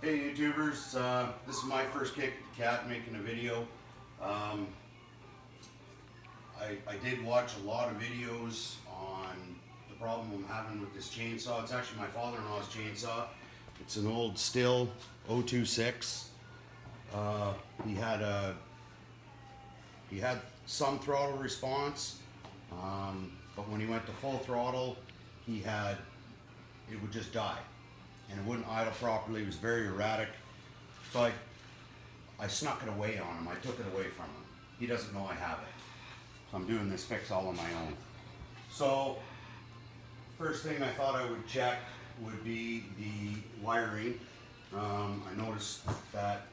Hey YouTubers, this is my first kick at the cat making a video. I did watch a lot of videos on the problem I'm having with this chainsaw. It's actually my father-in-law's chainsaw. It's an old Stihl 026. He had some throttle response, but when he went to full throttle, it would just die. And it wouldn't idle properly. It was very erratic. So I snuck it away on him. I took it away from him. He doesn't know I have it. So I'm doing this fix all on my own. So first thing I thought I would check would be the wiring. I noticed that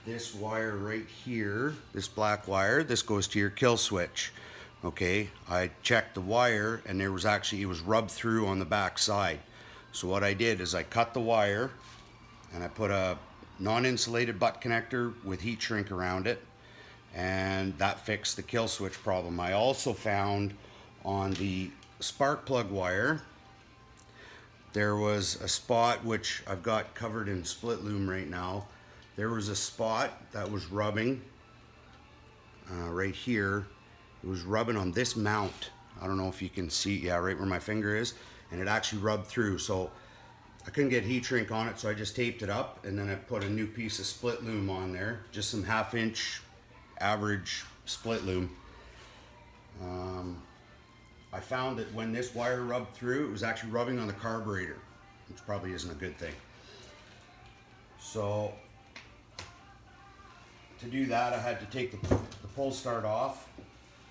this wire right here, this black wire, this goes to your kill switch. Okay, I checked the wire and it was rubbed through on the back side. So what I did is I cut the wire and I put a non-insulated butt connector with heat shrink around it, and that fixed the kill switch problem. I also found on the spark plug wire there was a spot, which I've got covered in split loom right now. There was a spot that was rubbing right here. It was rubbing on this mount. I don't know if you can see, yeah, right where my finger is. And it actually rubbed through, so I couldn't get heat shrink on it, so I just taped it up, and then I put a new piece of split loom on there, just some 1/2 inch average split loom. I found that when this wire rubbed through, it was actually rubbing on the carburetor, which probably isn't a good thing. So to do that, I had to take the pull start off.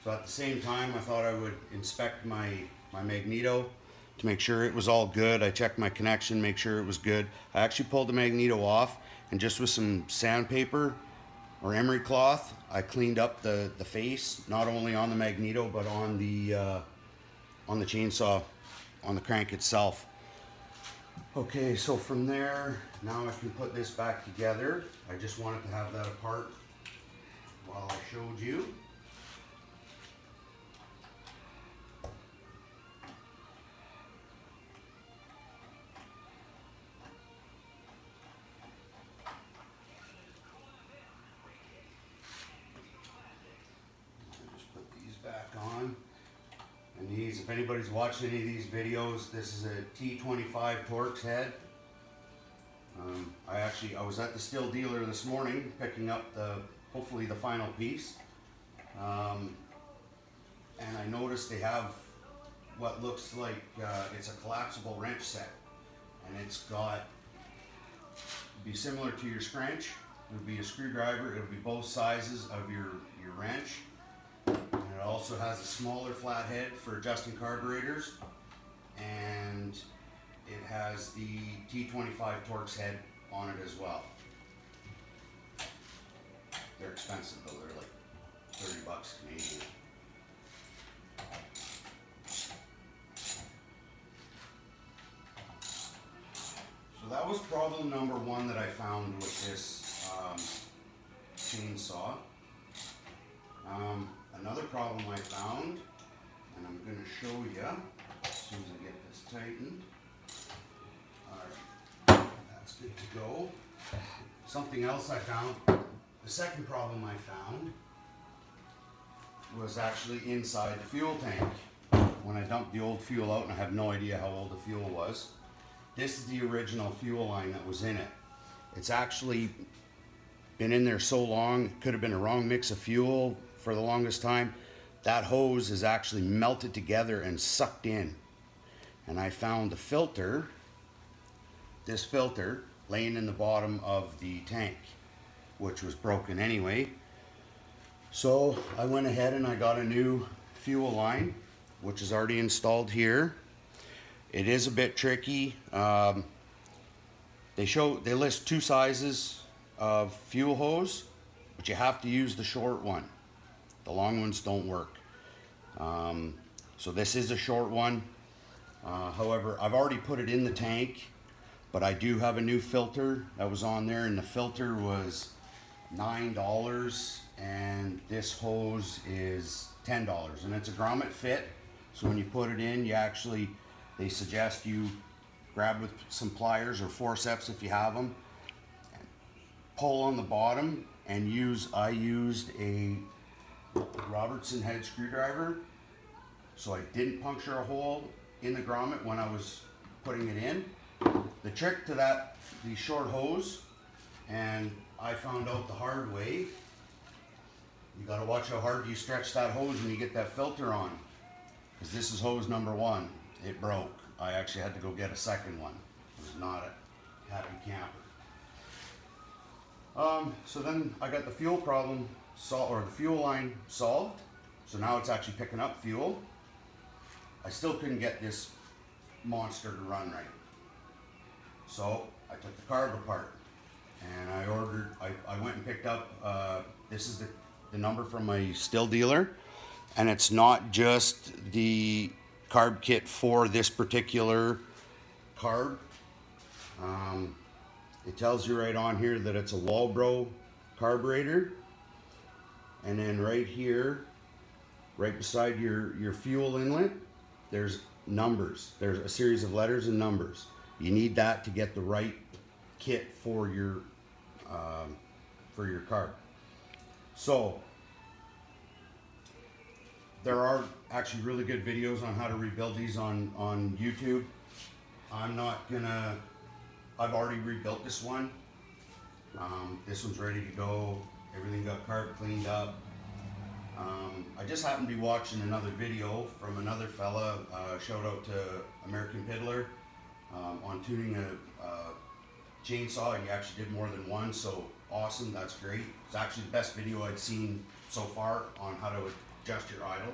So at the same time, I thought I would inspect my magneto to make sure it was all good. I checked my connection, make sure it was good. I actually pulled the magneto off, and just with some sandpaper or emery cloth, I cleaned up the face, not only on the magneto, but on the chainsaw, on the crank itself. Okay, so from there, now I can put this back together. I just wanted to have that apart while I showed you. Back on. And these, if anybody's watched any of these videos, this is a T25 Torx head. I was at the Stihl dealer this morning picking up hopefully the final piece. And I noticed they have what looks like it's a collapsible wrench set. And it's got, be similar to your scrunch. It would be a screwdriver. It would be both sizes of your wrench. It also has a smaller flathead for adjusting carburetors, and it has the T25 Torx head on it as well. They're expensive though, they're like 30 bucks Canadian. So that was problem number one that I found with this chainsaw. Another problem I found, and I'm going to show you as soon as I get this tightened. Alright, that's good to go. Something else I found, the second problem I found was actually inside the fuel tank. When I dumped the old fuel out, and I have no idea how old the fuel was, this is the original fuel line that was in it. It's actually been in there so long, it could have been a wrong mix of fuel. For the longest time, that hose is actually melted together and sucked in. And I found the filter, this filter, laying in the bottom of the tank, which was broken anyway. So I went ahead and I got a new fuel line, which is already installed here. It is a bit tricky. They list 2 sizes of fuel hose, but you have to use the short one. The long ones don't work. So this is a short one. However, I've already put it in the tank, but I do have a new filter that was on there, and the filter was $9, and this hose is $10, and it's a grommet fit. So when you put it in, they suggest you grab with some pliers or forceps if you have them, pull on the bottom and I used a Robertson head screwdriver, so I didn't puncture a hole in the grommet when I was putting it in. The trick to the short hose, and I found out the hard way, you gotta watch how hard you stretch that hose when you get that filter on. Because this is hose number 1. It broke. I actually had to go get a second one. It was not a happy camper. So then I got the fuel problem or the fuel line solved. So now it's actually picking up fuel. I still couldn't get this monster to run right. So I took the carb apart and I went and picked up, this is the number from my Stihl dealer, and it's not just the carb kit for this particular carb. It tells you right on here that it's a Walbro carburetor, and then right here, right beside your fuel inlet, there's numbers. There's a series of letters and numbers. You need that to get the right kit for your carb. So there are actually really good videos on how to rebuild these on YouTube. I've already rebuilt this one. This one's ready to go. Everything got carb cleaned up. I just happened to be watching another video from another fella, shout out to American Piddler, on tuning a chainsaw. He actually did more than one, so awesome, that's great. It's actually the best video I'd seen so far on how to adjust your idle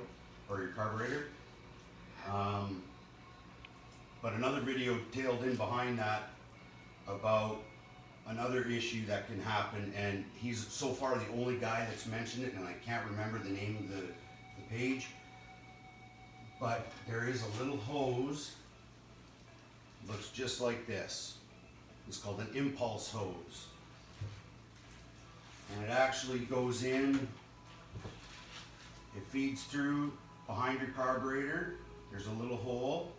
or your carburetor. But another video tailed in behind that about another issue that can happen, and he's so far the only guy that's mentioned it, and I can't remember the name of the page, but there is a little hose, looks just like this. It's called an impulse hose, and it actually goes in, it feeds through behind your carburetor. There's a little hole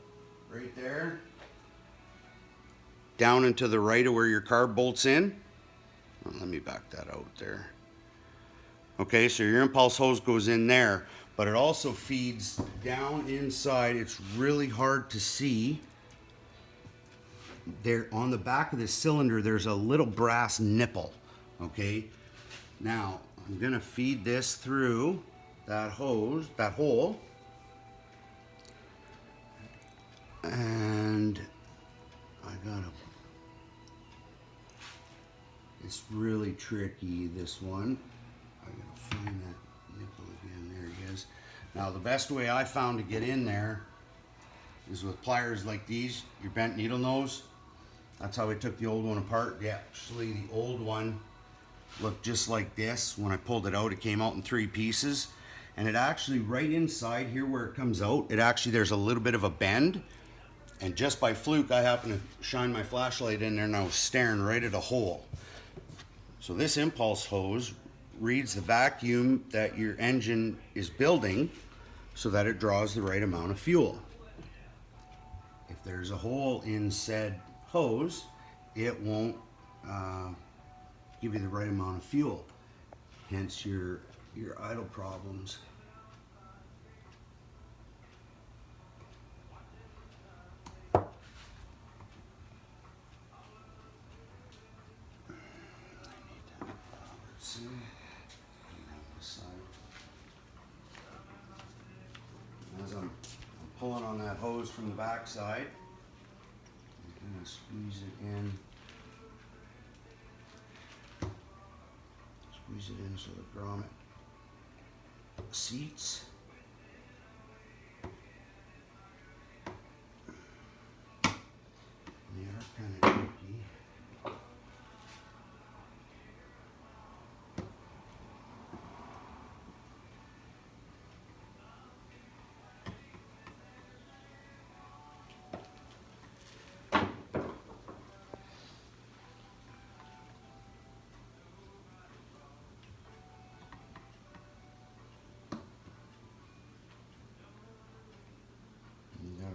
right there, down into the right of where your carb bolts in. Oh, let me back that out there. Okay, so your impulse hose goes in there, but it also feeds down inside. It's really hard to see. There on the back of this cylinder, there's a little brass nipple. Okay, now I'm gonna feed this through that hose, that hole, and I gotta, it's really tricky, this one. I gotta find that nipple again. There he is. Now the best way I found to get in there is with pliers like these, your bent needle nose. That's how I took the old one apart. Yeah, actually the old one looked just like this. When I pulled it out, it came out in 3 pieces. And it actually, right inside here where it comes out, it actually, there's a little bit of a bend. And just by fluke, I happened to shine my flashlight in there and I was staring right at a hole. So this impulse hose reads the vacuum that your engine is building so that it draws the right amount of fuel. If there's a hole in said hose, it won't give you the right amount of fuel. Hence your idle problems. As I'm pulling on that hose from the back side, I'm going to squeeze it in. Squeeze it in so the grommet seats. They are kind of tricky.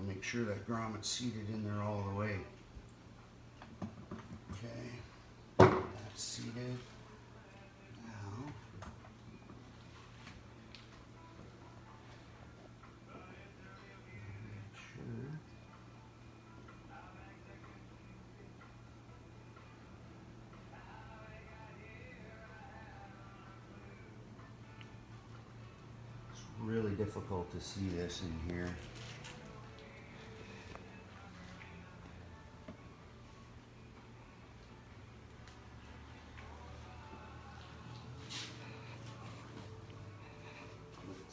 Make sure that grommet's seated in there all the way. Okay, that's seated. did. Now, make sure. It's really difficult to see this in here.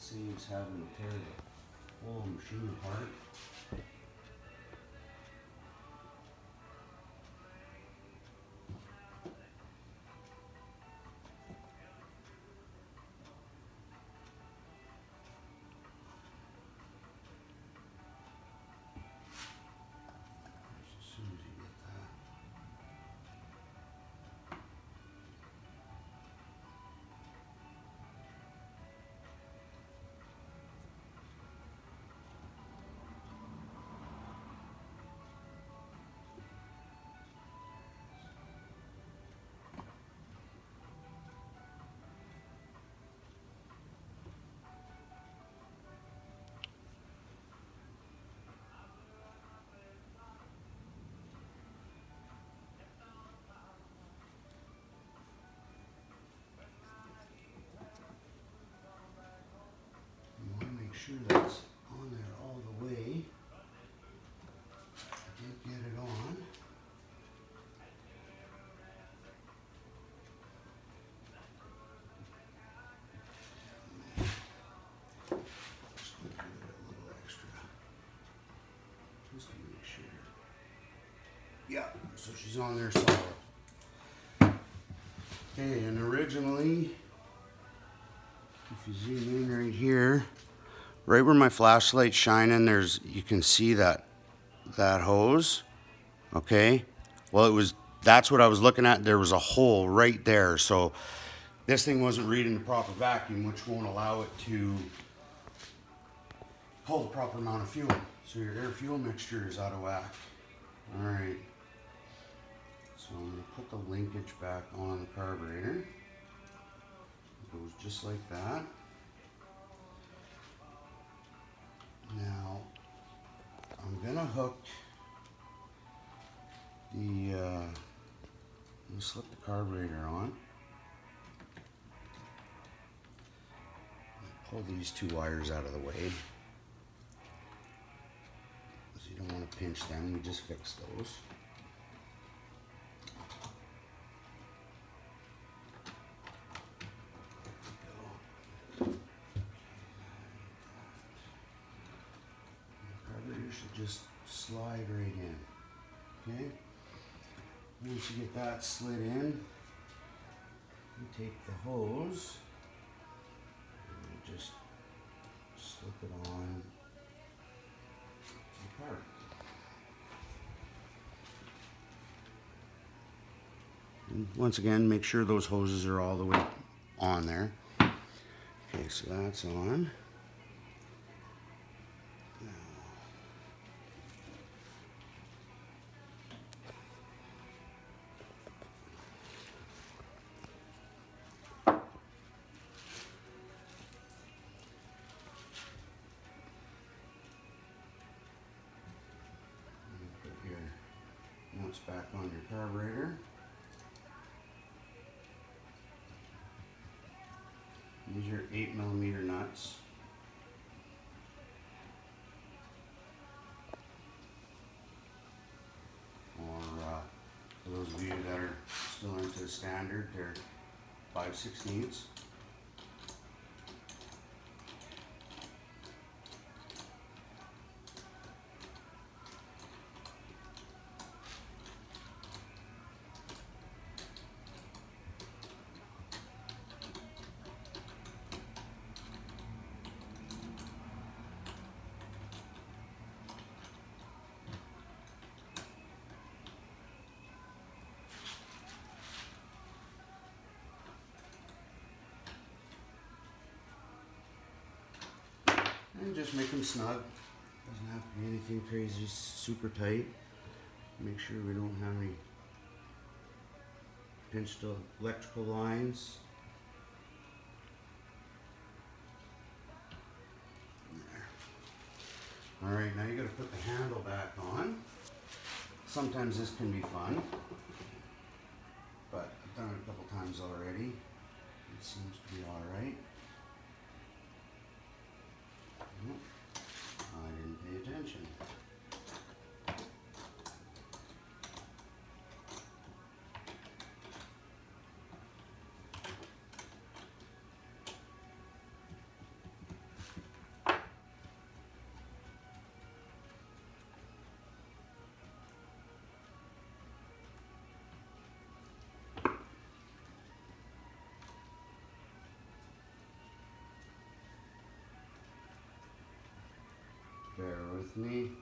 Seems having to tear the whole machine apart. As soon as you get that. Sure that's on there all the way. I did get it on. Just gonna give it a little extra. Just to make sure. Yeah, so she's on there solid. Okay, and originally, if you zoom in right here, right where my flashlight's shining, you can see that hose. Okay. Well, that's what I was looking at. There was a hole right there. So this thing wasn't reading the proper vacuum, which won't allow it to hold the proper amount of fuel. So your air fuel mixture is out of whack. All right. So I'm going to put the linkage back on the carburetor. It goes just like that. Now, I'm gonna hook the, slip the carburetor on. Pull these two wires out of the way. Because you don't want to pinch them, you just fix those. Should just slide right in. Okay? Once you get that slid in, you take the hose and you just slip it on the part. And once again, make sure those hoses are all the way on there. Okay, so that's on. Nuts back on your carburetor. These are 8mm nuts. Or for those of you that are still into the standard, they're 5/16. And just make them snug. Doesn't have to be anything crazy, super tight. Make sure we don't have any Pinched the electrical lines. There. Alright, now you gotta put the handle back on. Sometimes this can be fun, but I've done it a couple times already. It seems to be alright. I didn't pay attention. Bear with me.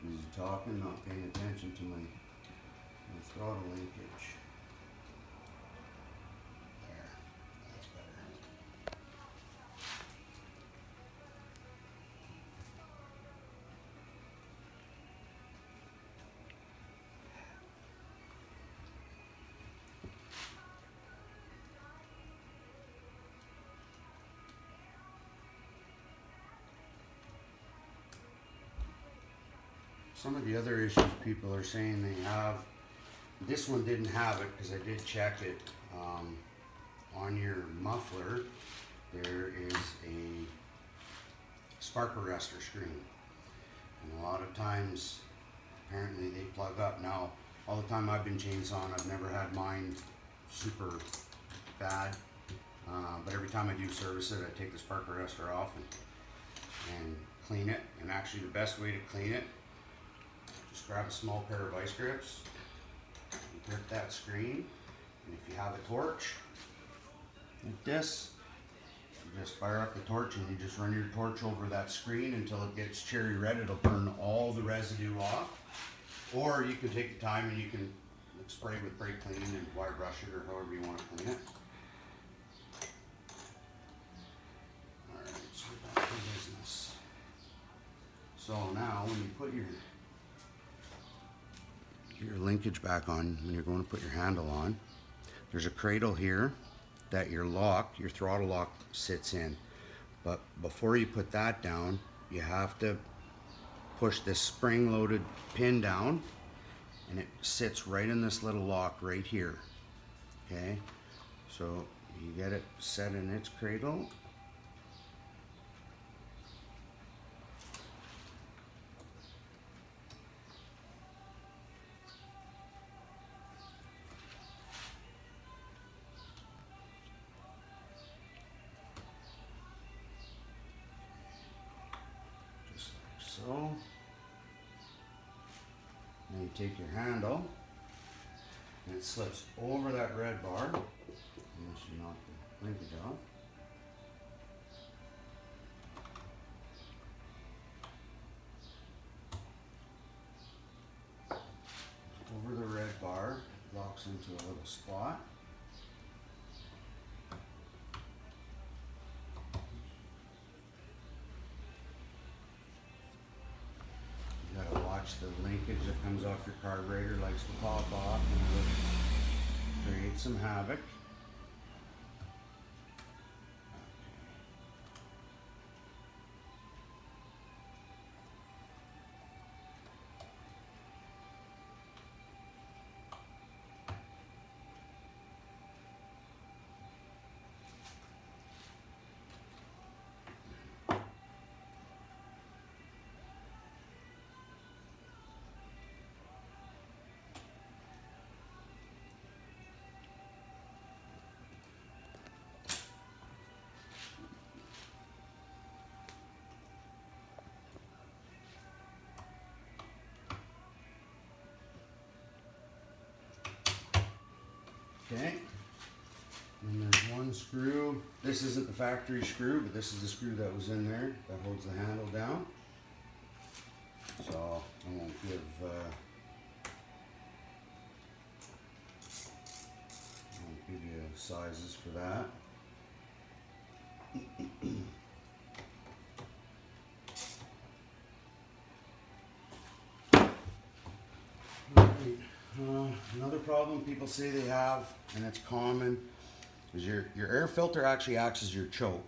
Too busy talking, not paying attention to my throttle linkage. There, that's better. Some of the other issues people are saying they have, this one didn't have it because I did check it. On your muffler, there is a spark arrestor screen. And a lot of times, apparently they plug up. Now, all the time I've been chainsawing, I've never had mine super bad. But every time I do service it, I take the spark arrestor off and clean it. And actually the best way to clean it, just grab a small pair of vice grips and grip that screen, and if you have a torch like this, you just fire up the torch and you just run your torch over that screen until it gets cherry red. It'll burn all the residue off. Or you can take the time and you can spray with brake clean and wire brush it or however you want to clean it. Alright, so we're back to business. So now when you put your linkage back on, when you're going to put your handle on, there's a cradle here that your throttle lock sits in. But before you put that down, you have to push this spring-loaded pin down, and it sits right in this little lock right here. Okay, so you get it set in its cradle. So, now you take your handle and it slips over that red bar, unless you knock the linkage off. Over the red bar, locks into a little spot. The linkage that comes off your carburetor likes to pop off and create some havoc. Okay, and there's one screw. This isn't the factory screw, but this is the screw that was in there that holds the handle down. So I won't give you sizes for that. Alright, Another problem people say they have, and it's common, is your air filter actually acts as your choke.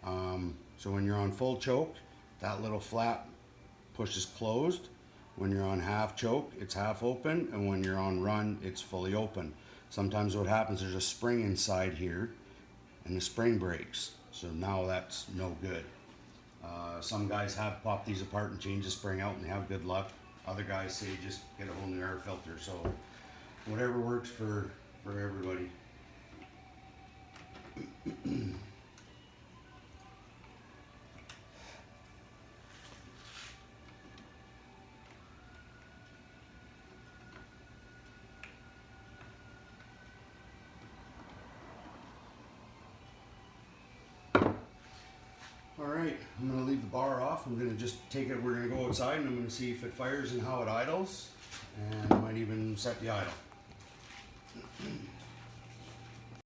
So when you're on full choke, that little flap pushes closed. When you're on half choke, it's half open, and when you're on run, it's fully open. Sometimes what happens, there's a spring inside here, and the spring breaks. So now that's no good. Some guys have popped these apart and changed the spring out and they have good luck. Other guys say just get a whole new air filter. So whatever works for everybody. Alright, I'm going to leave the bar off. I'm going to just take it, we're going to go outside and I'm going to see if it fires and how it idles. And I might even set the idle.